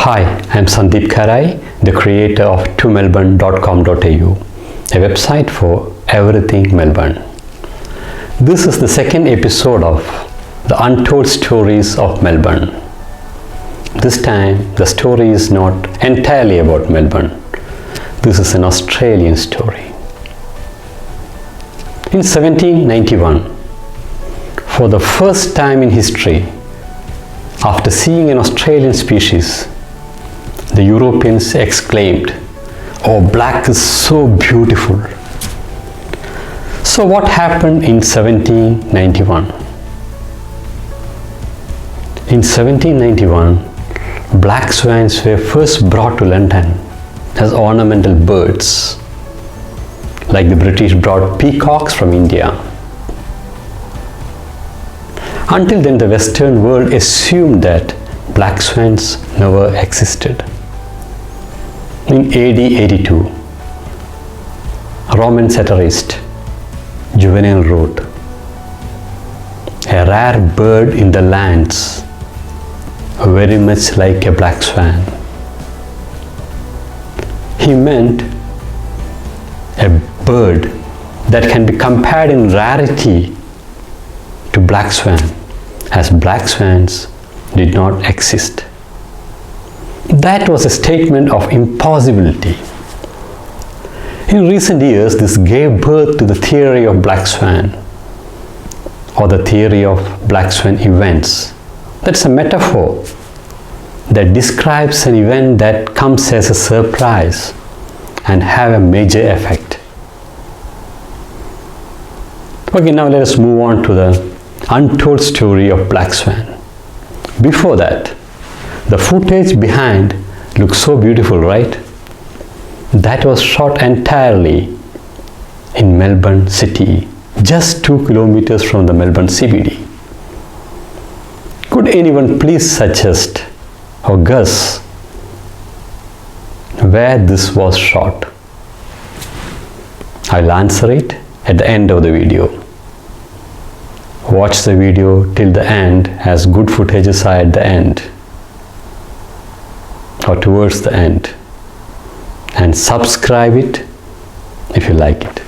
Hi, I'm Sandeep Karai, the creator of tomelbourne.com.au, a website for everything Melbourne. This is the second episode of the Untold Stories of Melbourne. This time, the story is not entirely about Melbourne. This is an Australian story. In 1791, for the first time in history, after seeing an Australian species, the Europeans exclaimed, "Oh, black is so beautiful." So what happened in 1791? In 1791, black swans were first brought to London as ornamental birds, like the British brought peacocks from India. Until then, the Western world assumed that black swans never existed. In AD 82, Roman satirist Juvenal wrote, "A rare bird in the lands, very much like a black swan." He meant a bird that can be compared in rarity to black swan, as black swans did not exist. That was a statement of impossibility. In recent years, this gave birth to the theory of black swan, or the theory of black swan events. That's a metaphor that describes an event that comes as a surprise and have a major effect. Okay, now let us move on to the untold story of black swan. Before that, the footage behind looks so beautiful, right? That was shot entirely in Melbourne city, just 2 kilometers from the Melbourne CBD. Could anyone please suggest or guess where this was shot? I'll answer it at the end of the video. Watch the video till the end, as good footages are at the end or towards the end, and subscribe it if you like it.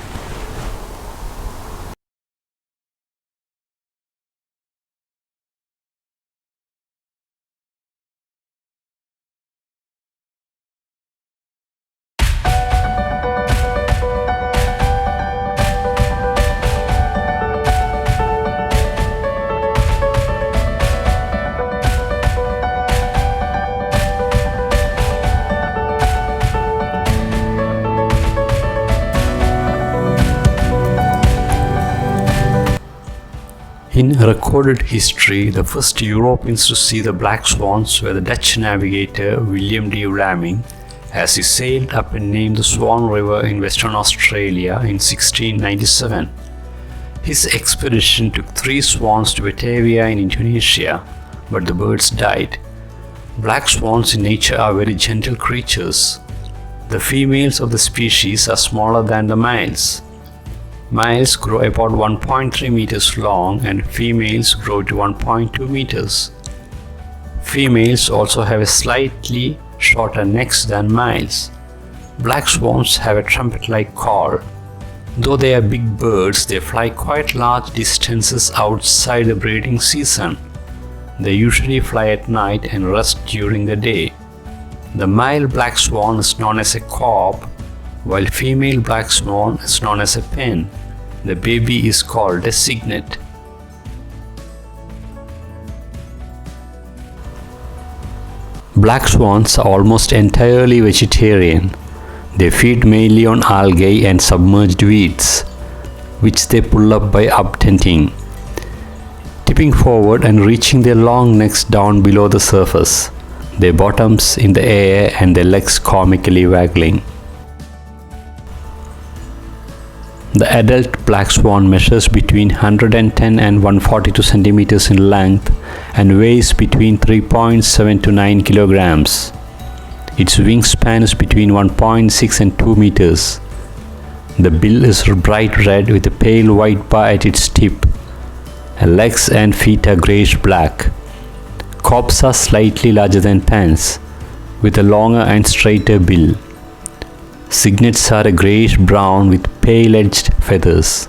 In recorded history, the first Europeans to see the black swans were the Dutch navigator William de Vlaming, as he sailed up and named the Swan River in Western Australia in 1697. His expedition took 3 swans to Batavia in Indonesia, but the birds died. Black swans in nature are very gentle creatures. The females of the species are smaller than the males. Males grow about 1.3 meters long and females grow to 1.2 meters. Females also have a slightly shorter necks than males. Black swans have a trumpet-like call. Though they are big birds, they fly quite large distances outside the breeding season. They usually fly at night and rest during the day. The male black swan is known as a cob, while female black swan is known as a pen. The baby is called a cygnet. Black swans are almost entirely vegetarian. They feed mainly on algae and submerged weeds, which they pull up by uptending, tipping forward and reaching their long necks down below the surface, their bottoms in the air and their legs comically waggling. The adult black swan measures between 110 and 142 centimeters in length and weighs between 3.7 to 9 kilograms. Its wingspan is between 1.6 and 2 meters. The bill is bright red with a pale white bar at its tip. Legs and feet are grayish black. Cobs are slightly larger than pens. with a longer and straighter bill. Cygnets are a greyish-brown with pale-edged feathers.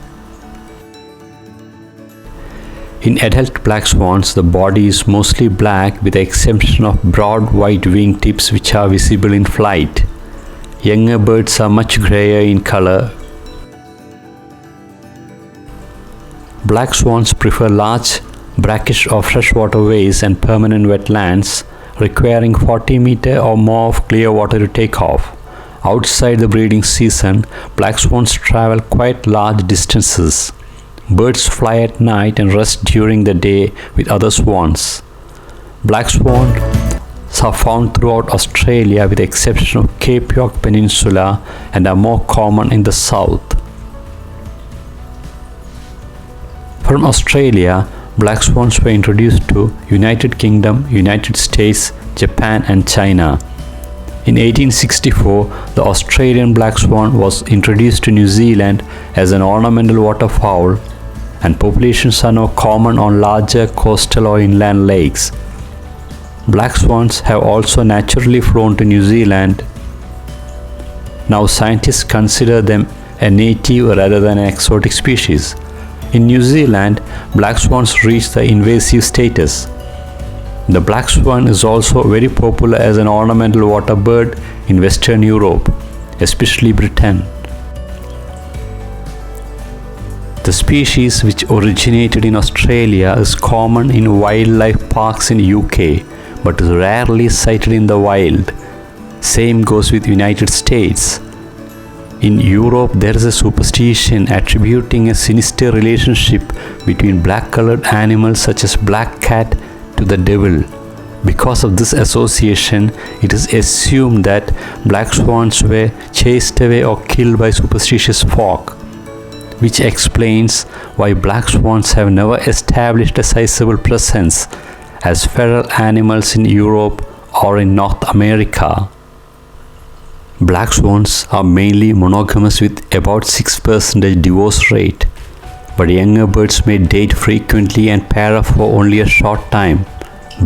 In adult black swans, the body is mostly black with the exception of broad white wing tips which are visible in flight. Younger birds are much grayer in color. Black swans prefer large brackish or freshwater ways and permanent wetlands, requiring 40 meters or more of clear water to take off. Outside the breeding season, black swans travel quite large distances. Birds fly at night and rest during the day with other swans. Black swans are found throughout Australia with the exception of Cape York Peninsula and are more common in the south. From Australia, black swans were introduced to United Kingdom, United States, Japan and China. In 1864, the Australian black swan was introduced to New Zealand as an ornamental waterfowl, and populations are now common on larger coastal or inland lakes. Black swans have also naturally flown to New Zealand. Now scientists consider them a native rather than an exotic species. In New Zealand, black swans reach the invasive status. The black swan is also very popular as an ornamental water bird in Western Europe, especially Britain. The species which originated in Australia is common in wildlife parks in UK, but is rarely sighted in the wild. Same goes with United States. In Europe, there is a superstition attributing a sinister relationship between black-colored animals such as black cat to the devil. Because of this association, it is assumed that black swans were chased away or killed by superstitious folk, which explains why black swans have never established a sizable presence as feral animals in Europe or in North America. Black swans are mainly monogamous with about 6% divorce rate, but younger birds may date frequently and pair up for only a short time,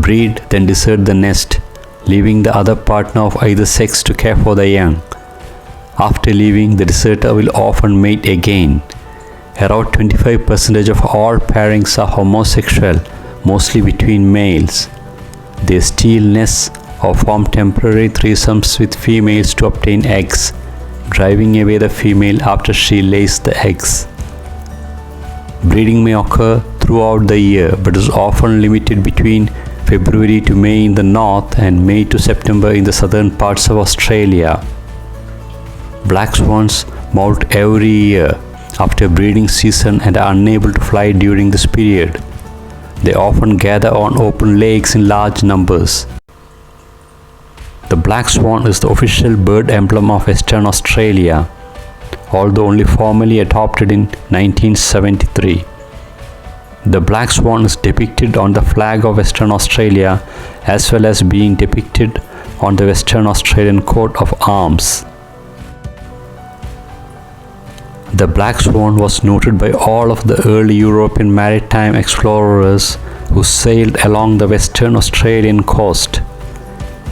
breed, then desert the nest, leaving the other partner of either sex to care for the young. After leaving, the deserter will often mate again. Around 25% of all pairings are homosexual, mostly between males. They steal nests or form temporary threesomes with females to obtain eggs, driving away the female after she lays the eggs. Breeding may occur throughout the year, but is often limited between February to May in the north and May to September in the southern parts of Australia. Black swans molt every year after breeding season and are unable to fly during this period. They often gather on open lakes in large numbers. The black swan is the official bird emblem of Western Australia, although only formally adopted in 1973. The black swan is depicted on the flag of Western Australia as well as being depicted on the Western Australian coat of arms. The black swan was noted by all of the early European maritime explorers who sailed along the Western Australian coast.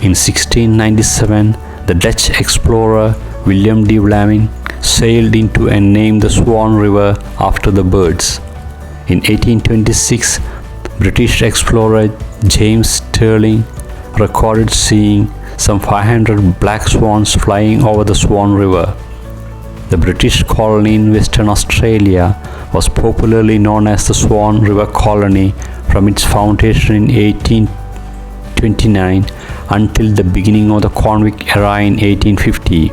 In 1697, the Dutch explorer William de Vlaming sailed into and named the Swan River after the birds. In 1826, British explorer James Stirling recorded seeing some 500 black swans flying over the Swan River. The British colony in Western Australia was popularly known as the Swan River Colony from its foundation in 1829 until the beginning of the convict era in 1850.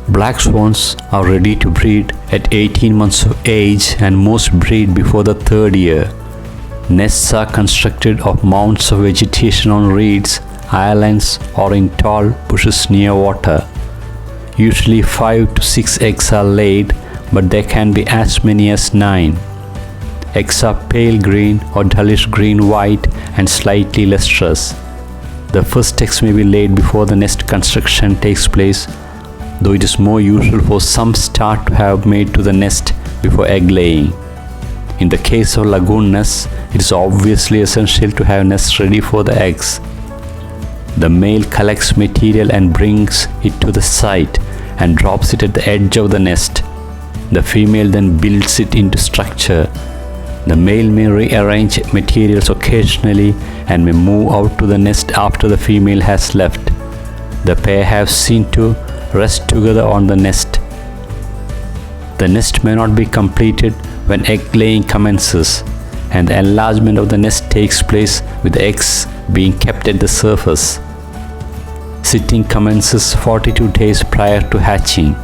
Black swans are ready to breed at 18 months of age and most breed before the third year. Nests are constructed of mounds of vegetation on reeds, islands, or in tall bushes near water. Usually 5 to 6 eggs are laid, but there can be as many as 9. Eggs are pale green or dullish green-white and slightly lustrous. The first eggs may be laid before the nest construction takes place, though it is more usual for some start to have made to the nest before egg laying. In the case of lagoon nests, it is obviously essential to have nests ready for the eggs. The male collects material and brings it to the site and drops it at the edge of the nest. The female then builds it into structure. The male may rearrange materials occasionally and may move out to the nest after the female has left. The pair have seen to rest together on the nest. The nest may not be completed when egg laying commences, and the enlargement of the nest takes place with the eggs being kept at the surface. Sitting commences 42 days prior to hatching.